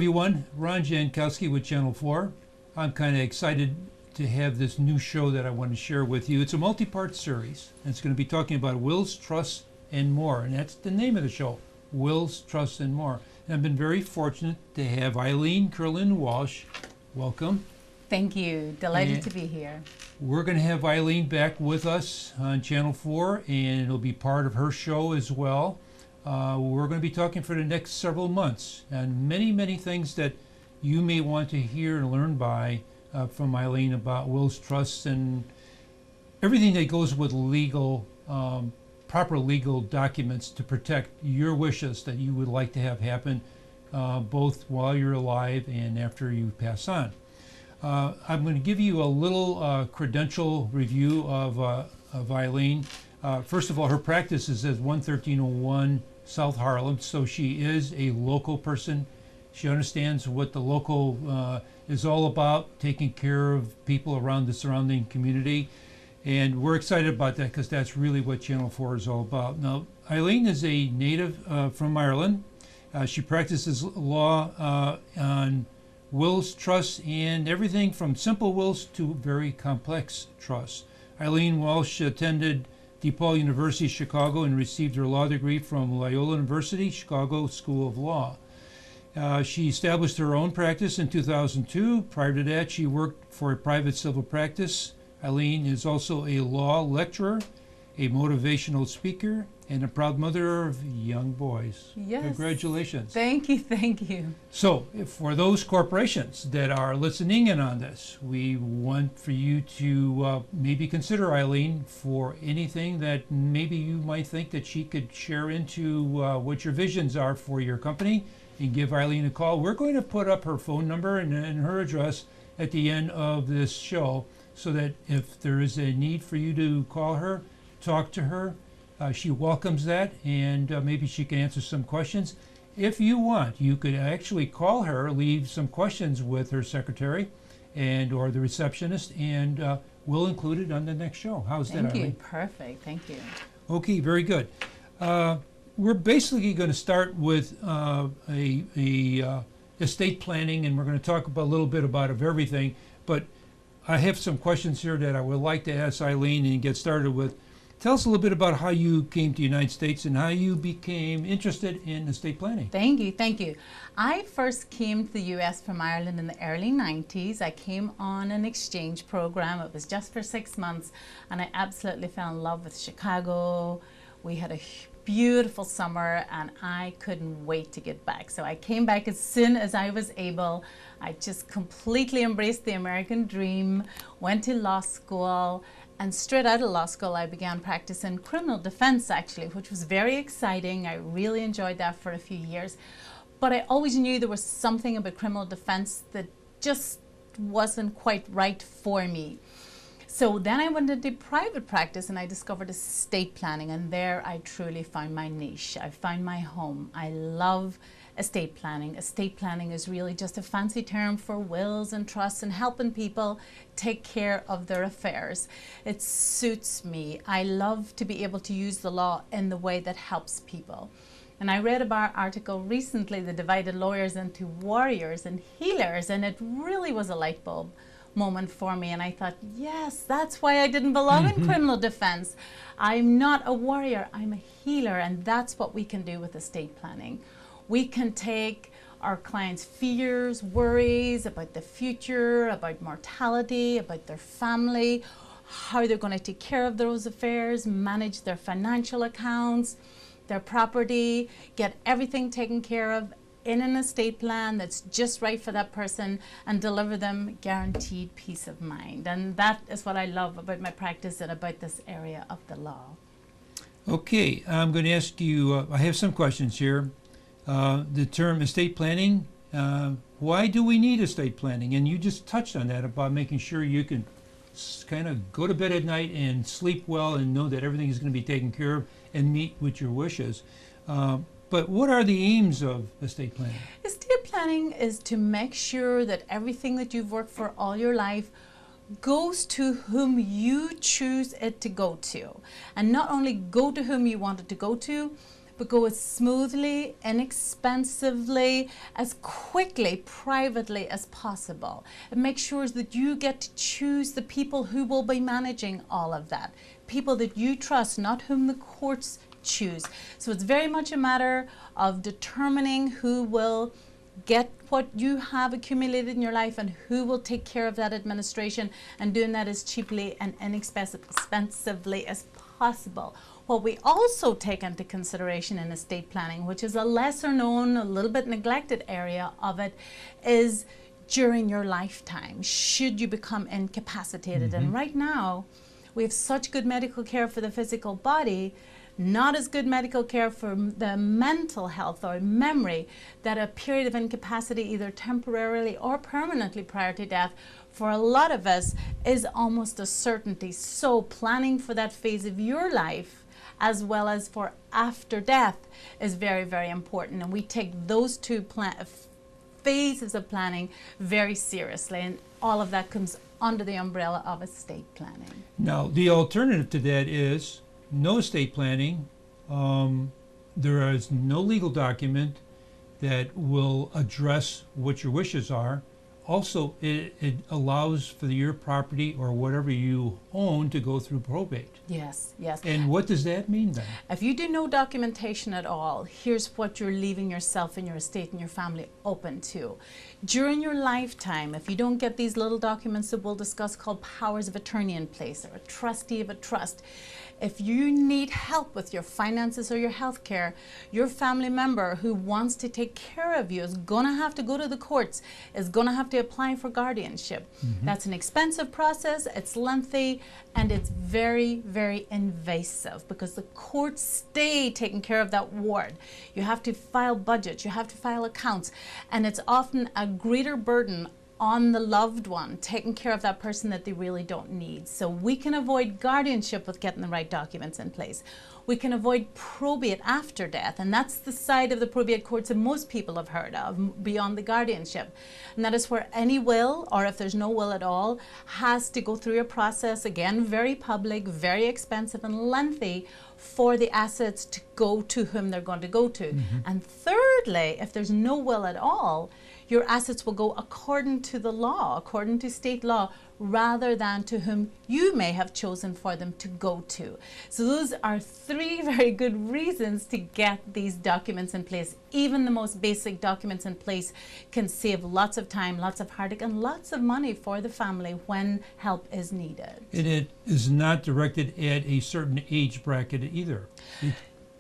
everyone. Ron Jankowski with Channel 4. I'm kind of excited to have this new show that I want to share with you. It's a multi-part series, and it's going to be talking about wills, trusts, and more. And that's the name of the show, Wills, Trusts, and More. And I've been very fortunate to have Eileen Kerlin Walsh. Welcome. Thank you. Delighted to be here. We're going to have Eileen back with us on Channel 4, and it'll be part of her show as well. We're going to be talking for the next several months, and many things that you may want to hear and learn from Eileen about wills, trusts, and everything that goes with legal, proper legal documents to protect your wishes that you would like to have happen, both while you're alive and after you pass on. I'm going to give you a little credential review of Eileen. First of all, her practice is at 11301 South Harlem, so she is a local person. She understands what the local is all about, taking care of people around the surrounding community. And we're excited about that because that's really what Channel 4 is all about. Now, Eileen is a native from Ireland. She practices law on wills, trusts, and everything from simple wills to very complex trusts. Eileen Walsh attended DePaul University, Chicago, and received her law degree from Loyola University, Chicago School of Law. She established her own practice in 2002. Prior to that, she worked for a private civil practice. Eileen is also a law lecturer, a motivational speaker, and a proud mother of young boys. Yes. Congratulations. Thank you. So, for those corporations that are listening in on this, we want for you to maybe consider Eileen for anything that maybe you might think that she could share into what your visions are for your company, and give Eileen a call. We're going to put up her phone number and her address at the end of this show, so that if there is a need for you to call her, talk to her, she welcomes that, and maybe she can answer some questions. If you want, you could actually call her, leave some questions with her secretary and or the receptionist, and we'll include it on the next show. How's that, Eileen? Thank you. Perfect. Thank you. Okay, very good. We're basically going to start with estate planning, and we're going to talk about a little bit about everything. But I have some questions here that I would like to ask Eileen and get started with. Tell us a little bit about how you came to the United States and how you became interested in estate planning. Thank you. I first came to the U.S. from Ireland in the early 90s. I came on an exchange program. It was just for 6 months, and I absolutely fell in love with Chicago. We had a beautiful summer, and I couldn't wait to get back. So I came back as soon as I was able. I just completely embraced the American dream, went to law school, and straight out of law school, I began practicing criminal defense, actually, which was very exciting. I really enjoyed that for a few years. But I always knew there was something about criminal defense that just wasn't quite right for me. So then I went into private practice, and I discovered estate planning, and there I truly found my niche. I found my home. I love estate planning. Estate planning is really just a fancy term for wills and trusts and helping people take care of their affairs. It suits me. I love to be able to use the law in the way that helps people. And I read about an article recently that divided lawyers into warriors and healers, and it really was a light bulb moment for me, and I thought, yes, that's why I didn't belong in criminal defense. I'm not a warrior, I'm a healer, and that's what we can do with estate planning. We can take our clients' fears, worries about the future, about mortality, about their family, how they're going to take care of those affairs, manage their financial accounts, their property, get everything taken care of in an estate plan that's just right for that person, and deliver them guaranteed peace of mind. And that is what I love about my practice and about this area of the law. Okay, I'm going to ask you, I have some questions here. The term estate planning, why do we need estate planning? And you just touched on that about making sure you can kind of go to bed at night and sleep well and know that everything is going to be taken care of and meet with your wishes. But what are the aims of estate planning? Estate planning is to make sure that everything that you've worked for all your life goes to whom you choose it to go to. And not only go to whom you want it to go to, but go as smoothly, inexpensively, as quickly, privately as possible. And make sure that you get to choose the people who will be managing all of that. People that you trust, not whom the courts choose. So it's very much a matter of determining who will get what you have accumulated in your life and who will take care of that administration, and doing that as cheaply and inexpensively as possible. What we also take into consideration in estate planning, which is a lesser known, a little bit neglected area of it, is during your lifetime, should you become incapacitated. And right now, we have such good medical care for the physical body, not as good medical care for the mental health or memory, that a period of incapacity, either temporarily or permanently prior to death, for a lot of us is almost a certainty. So planning for that phase of your life, as well as for after death, is very, very important. And we take those two phases of planning very seriously, and all of that comes under the umbrella of estate planning. Now, the alternative to that is no estate planning. There is no legal document that will address what your wishes are. Also, it allows for your property or whatever you own to go through probate. Yes, yes. And what does that mean then? If you do no documentation at all, here's what you're leaving yourself and your estate and your family open to. During your lifetime, if you don't get these little documents that we'll discuss called powers of attorney in place, or a trustee of a trust, if you need help with your finances or your health care, your family member who wants to take care of you is going to have to go to the courts, is going to have to apply for guardianship. That's an expensive process, it's lengthy, and it's very, very invasive, because the courts stay taking care of that ward. You have to file budgets, you have to file accounts, and it's often a greater burden on the loved one, taking care of that person that they really don't need. So we can avoid guardianship with getting the right documents in place. We can avoid probate after death, and that's the side of the probate courts that most people have heard of, beyond the guardianship. And that is where any will, or if there's no will at all, has to go through a process, again, very public, very expensive and lengthy, for the assets to go to whom they're going to go to. And thirdly, if there's no will at all, your assets will go according to the law, according to state law, rather than to whom you may have chosen for them to go to. So those are three very good reasons to get these documents in place. Even the most basic documents in place can save lots of time, lots of heartache, and lots of money for the family when help is needed. And it is not directed at a certain age bracket either.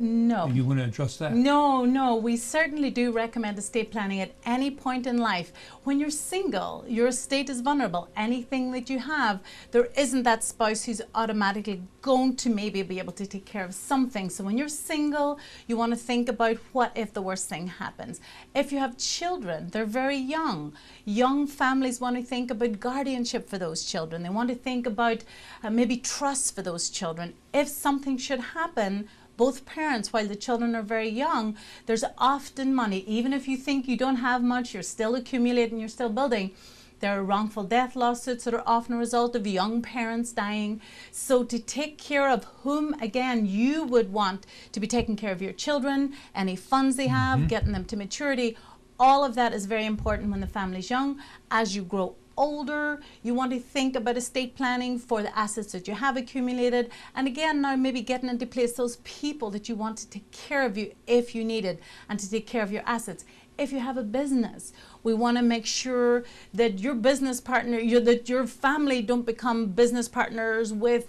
No. You want to address that? No, we certainly do recommend estate planning at any point in life. When you're single, your estate is vulnerable. Anything that you have, there isn't that spouse who's automatically going to maybe be able to take care of something. So when you're single, you want to think about what if the worst thing happens. If you have children, they're very young. Young families want to think about guardianship for those children. They want to think about maybe trust for those children. If something should happen, both parents, while the children are very young, there's often money. Even if you think you don't have much, you're still accumulating, you're still building. There are wrongful death lawsuits that are often a result of young parents dying. So to take care of whom, again, you would want to be taking care of your children, any funds they have, getting them to maturity, all of that is very important when the family's young. As you grow older, you want to think about estate planning for the assets that you have accumulated, and again, now maybe getting into place those people that you want to take care of you if you need it, and to take care of your assets. If you have a business, we want to make sure that your business partner, that your family don't become business partners with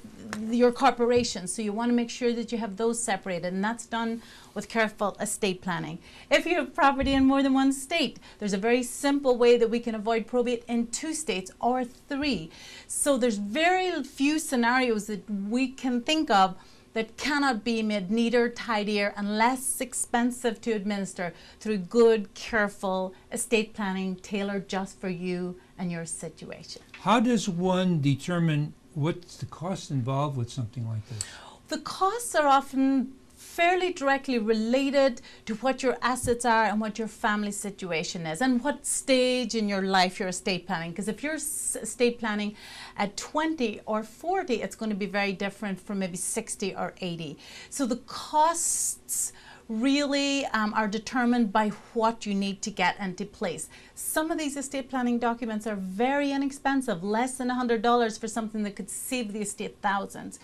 your corporation. So you want to make sure that you have those separated, and that's done with careful estate planning. If you have property in more than one state, there's a very simple way that we can avoid probate in 2 states or 3. So there's very few scenarios that we can think of that cannot be made neater, tidier, and less expensive to administer through good, careful estate planning tailored just for you and your situation. How does one determine what's the cost involved with something like this? The costs are often fairly directly related to what your assets are and what your family situation is and what stage in your life you're estate planning. Because if you're estate planning at 20 or 40, it's going to be very different from maybe 60 or 80. So the costs really are determined by what you need to get into place. Some of these estate planning documents are very inexpensive, less than $100 for something that could save the estate thousands.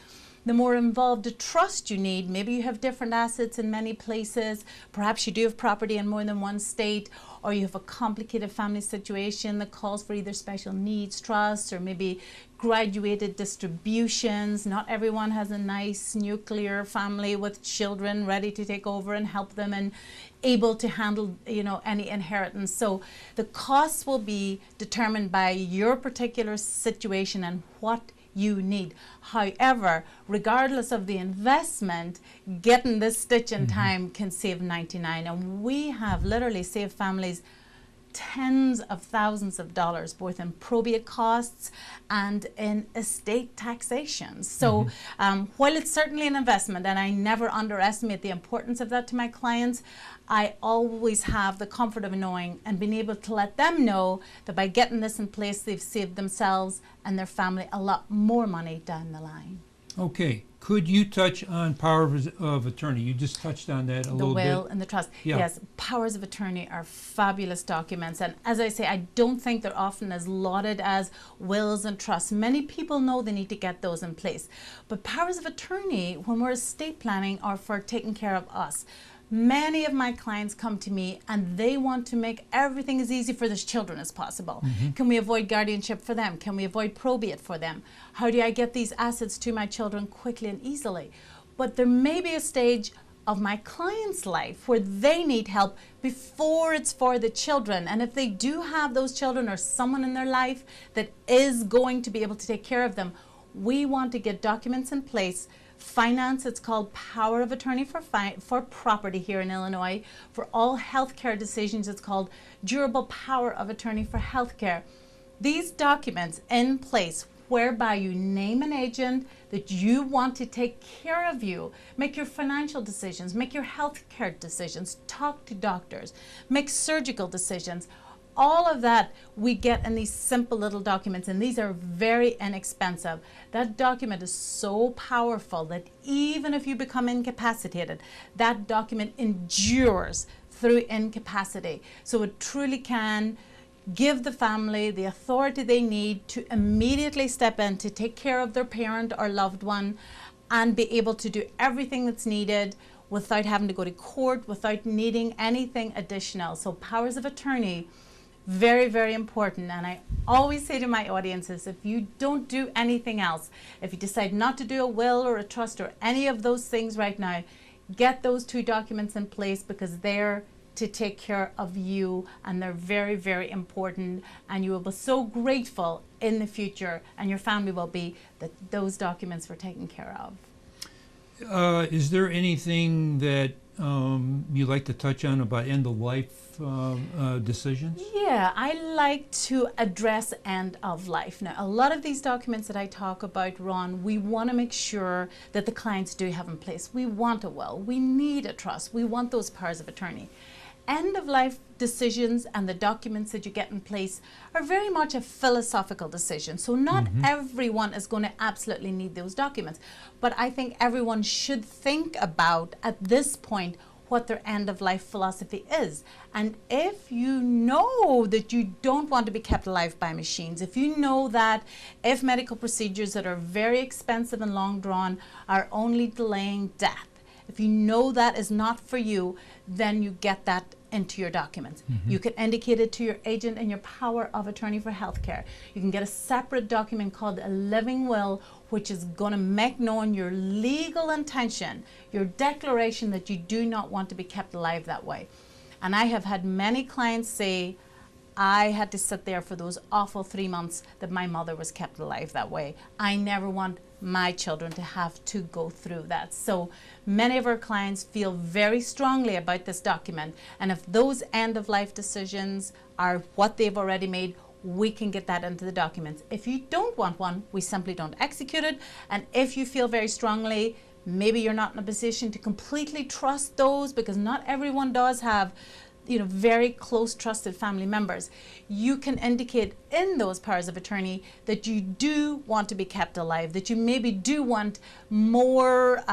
The more involved a trust you need, maybe you have different assets in many places, perhaps you do have property in more than one state, or you have a complicated family situation that calls for either special needs trusts or maybe graduated distributions. Not everyone has a nice nuclear family with children ready to take over and help them and able to handle, you know, any inheritance. So the costs will be determined by your particular situation and what you need. However, regardless of the investment, getting this stitch in time can save 99. And we have literally saved families tens of thousands of dollars, both in probate costs and in estate taxation. So while it's certainly an investment, and I never underestimate the importance of that to my clients, I always have the comfort of knowing and being able to let them know that by getting this in place, they've saved themselves and their family a lot more money down the line. Okay. Could you touch on power of attorney? You just touched on that a little bit. The will and the trust. Yeah. Yes, powers of attorney are fabulous documents. And as I say, I don't think they're often as lauded as wills and trusts. Many people know they need to get those in place. But powers of attorney, when we're estate planning, are for taking care of us. Many of my clients come to me and they want to make everything as easy for their children as possible. Can we avoid guardianship for them? Can we avoid probate for them? How do I get these assets to my children quickly and easily? But there may be a stage of my client's life where they need help before it's for the children. And if they do have those children or someone in their life that is going to be able to take care of them, we want to get documents in place. Finance, it's called power of attorney for property here in Illinois. For all healthcare decisions, it's called durable power of attorney for healthcare. These documents in place whereby you name an agent that you want to take care of you, make your financial decisions, make your healthcare decisions, talk to doctors, make surgical decisions. All of that we get in these simple little documents, and these are very inexpensive. That document is so powerful that even if you become incapacitated, that document endures through incapacity. So it truly can give the family the authority they need to immediately step in to take care of their parent or loved one and be able to do everything that's needed without having to go to court, without needing anything additional. So powers of attorney, very, very important. And I always say to my audiences, if you don't do anything else, if you decide not to do a will or a trust or any of those things right now, get those two documents in place because they're to take care of you and they're very, very important. And you will be so grateful in the future, and your family will be, that those documents were taken care of. Is there anything that you'd like to touch on about end-of-life decisions? Yeah, I like to address end of life. Now, a lot of these documents that I talk about, Ron, we want to make sure that the clients do have in place. We want a will, we need a trust, we want those powers of attorney. End of life decisions and the documents that you get in place are very much a philosophical decision. So not everyone is going to absolutely need those documents. But I think everyone should think about at this point what their end of life philosophy is. And if you know that you don't want to be kept alive by machines, if you know that if medical procedures that are very expensive and long drawn are only delaying death, if you know that is not for you, then you get that into your documents. You can indicate it to your agent in your power of attorney for healthcare. You can get a separate document called a living will, which is going to make known your legal intention, your declaration that you do not want to be kept alive that way. And I have had many clients say, I had to sit there for those awful 3 months that my mother was kept alive that way. I never want my children to have to go through that. So many of our clients feel very strongly about this document. And if those end of life decisions are what they've already made, we can get that into the documents. If you don't want one, we simply don't execute it. And if you feel very strongly, maybe you're not in a position to completely trust those, because not everyone does have very close trusted family members, you can indicate in those powers of attorney that you do want to be kept alive, that you maybe do want more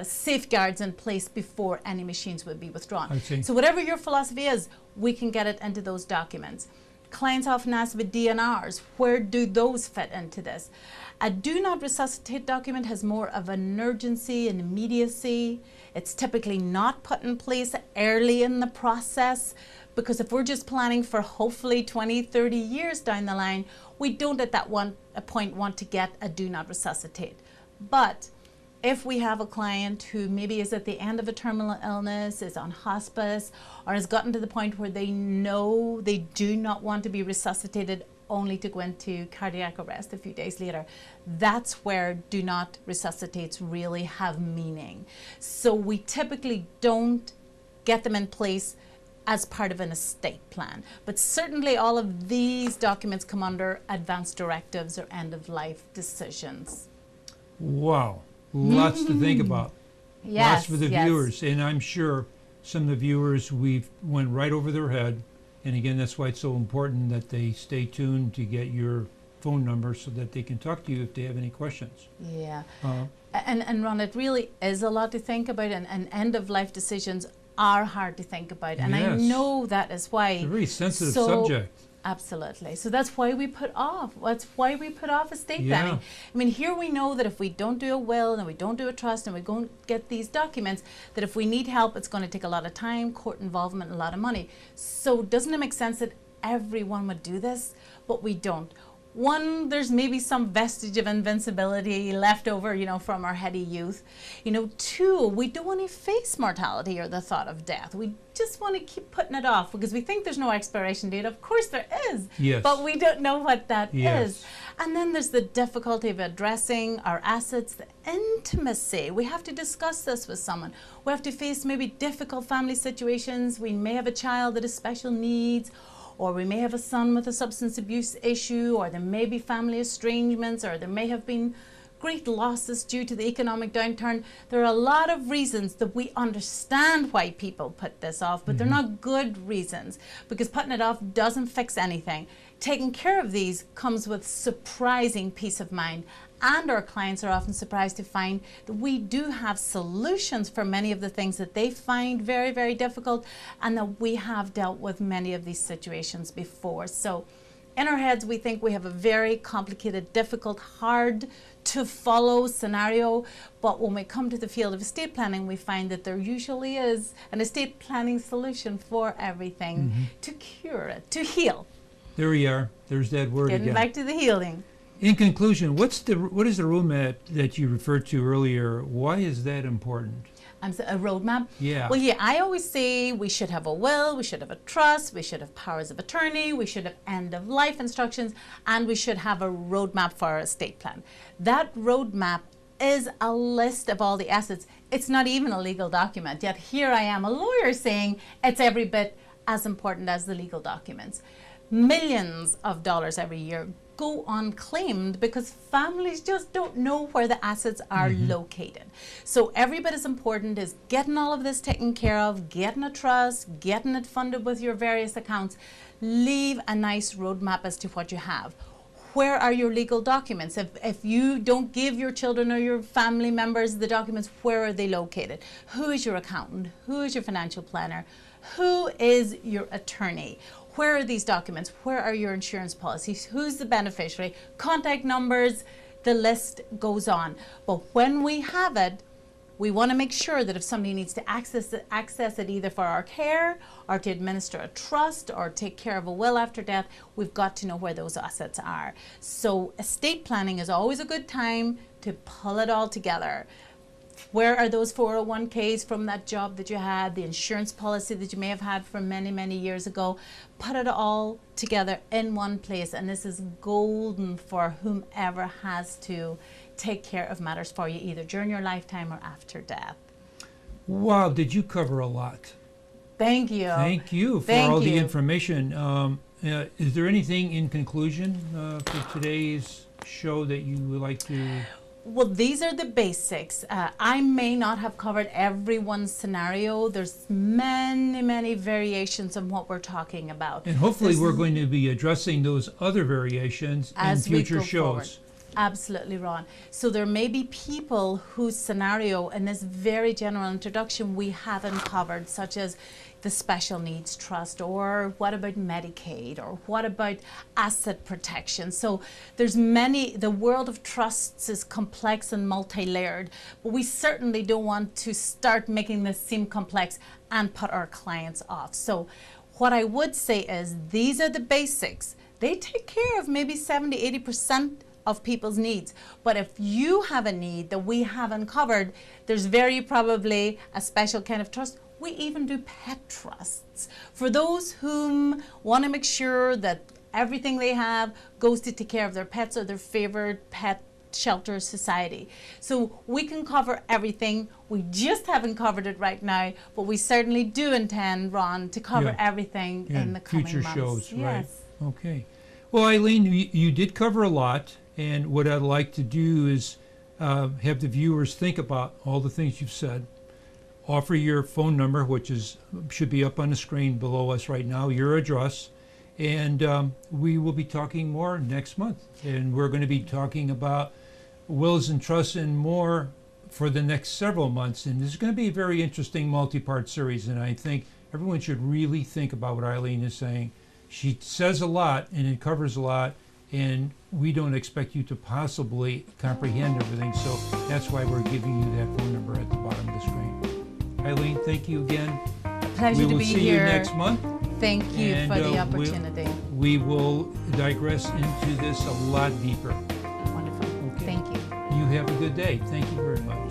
safeguards in place before any machines would be withdrawn. I see. So whatever your philosophy is, we can get it into those documents. Clients often ask about DNRs. Where do those fit into this? A do not resuscitate document has more of an urgency and immediacy. It's typically not put in place early in the process, because if we're just planning for hopefully 20, 30 years down the line, we don't at that point want to get a do not resuscitate. But if we have a client who maybe is at the end of a terminal illness, is on hospice, or has gotten to the point where they know they do not want to be resuscitated only to go into cardiac arrest a few days later, that's where do not resuscitates really have meaning. So we typically don't get them in place as part of an estate plan. But certainly all of these documents come under advance directives or end-of-life decisions. Wow, lots to think about. Yes, lots for the viewers, and I'm sure some of the viewers we've went right over their head. And again, that's why it's so important that they stay tuned to get your phone number so that they can talk to you if they have any questions. Yeah. And Ron, it really is a lot to think about, and end-of-life decisions are hard to think about. And I Yes. know that is why. It's a very sensitive So- subject. Absolutely. So that's why we put off. That's why we put off estate Yeah. planning. I mean, here we know that if we don't do a will and we don't do a trust and we don't get these documents, that if we need help, it's going to take a lot of time, court involvement, a lot of money. So doesn't it make sense that everyone would do this? But we don't. One, there's maybe some vestige of invincibility left over, from our heady youth. Two, we don't want to face mortality or the thought of death. We just want to keep putting it off because we think there's no expiration date. Of course there is, Yes. but we don't know what that Yes. is. And then there's the difficulty of addressing our assets, the intimacy. We have to discuss this with someone. We have to face maybe difficult family situations. We may have a child that has special needs, or we may have a son with a substance abuse issue, or there may be family estrangements, or there may have been great losses due to the economic downturn. There are a lot of reasons that we understand why people put this off, but they're not good reasons, because putting it off doesn't fix anything. Taking care of these comes with surprising peace of mind. And our clients are often surprised to find that we do have solutions for many of the things that they find very, very difficult, and that we have dealt with many of these situations before. So in our heads, we think we have a very complicated, difficult, hard to follow scenario. But when we come to the field of estate planning, we find that there usually is an estate planning solution for everything to cure it, to heal. There we are. There's that word Getting again. back to the healing. In conclusion, what is the roadmap that you referred to earlier? Why is that important? A roadmap? Yeah. Well, yeah, I always say we should have a will, we should have a trust, we should have powers of attorney, we should have end-of-life instructions, and we should have a roadmap for our estate plan. That roadmap is a list of all the assets. It's not even a legal document, yet here I am, a lawyer, saying it's every bit as important as the legal documents. Millions of dollars every year go unclaimed because families just don't know where the assets are located. So every bit as important is getting all of this taken care of, getting a trust, getting it funded with your various accounts. Leave a nice roadmap as to what you have. Where are your legal documents? If you don't give your children or your family members the documents, where are they located? Who is your accountant? Who is your financial planner? Who is your attorney? Where are these documents? Where are your insurance policies? Who's the beneficiary? Contact numbers, the list goes on. But when we have it, we want to make sure that if somebody needs to access it either for our care or to administer a trust or take care of a will after death, we've got to know where those assets are. So estate planning is always a good time to pull it all together. Where are those 401ks from that job that you had, the insurance policy that you may have had from many, many years ago? Put it all together in one place, and this is golden for whomever has to take care of matters for you, either during your lifetime or after death. Wow, did you cover a lot? Thank you. Thank you for all the information. Is there anything in conclusion for today's show that you would like to Well, these are the basics. I may not have covered everyone's scenario. There's many, many variations of what we're talking about. And hopefully we're going to be addressing those other variations in As we future go shows. forward. Absolutely, Ron. So there may be people whose scenario in this very general introduction we haven't covered, such as the special needs trust, or what about Medicaid, or what about asset protection. So there's many, the world of trusts is complex and multi-layered, but we certainly don't want to start making this seem complex and put our clients off. So what I would say is these are the basics. They take care of maybe 70–80% of people's needs. But if you have a need that we haven't covered, there's very probably a special kind of trust. We even do pet trusts for those whom want to make sure that everything they have goes to take care of their pets or their favorite pet shelter society. So we can cover everything. We just haven't covered it right now, but we certainly do intend, Ron, to cover everything in the coming future months. shows, right? Yes. Okay. Well, Eileen, you did cover a lot, and what I'd like to do is have the viewers think about all the things you've said. Offer your phone number, which should be up on the screen below us right now, your address, and we will be talking more next month. And we're going to be talking about wills and trusts and more for the next several months. And this is going to be a very interesting multi-part series, and I think everyone should really think about what Eileen is saying. She says a lot, and it covers a lot, and we don't expect you to possibly comprehend everything, so that's why we're giving you that phone number at the bottom of the screen. Eileen, thank you again. Pleasure We to will be see here. you next month. Thank you And, for the we'll- opportunity. We will digress into this a lot deeper. Wonderful. Okay. Thank you. You have a good day. Thank you very much.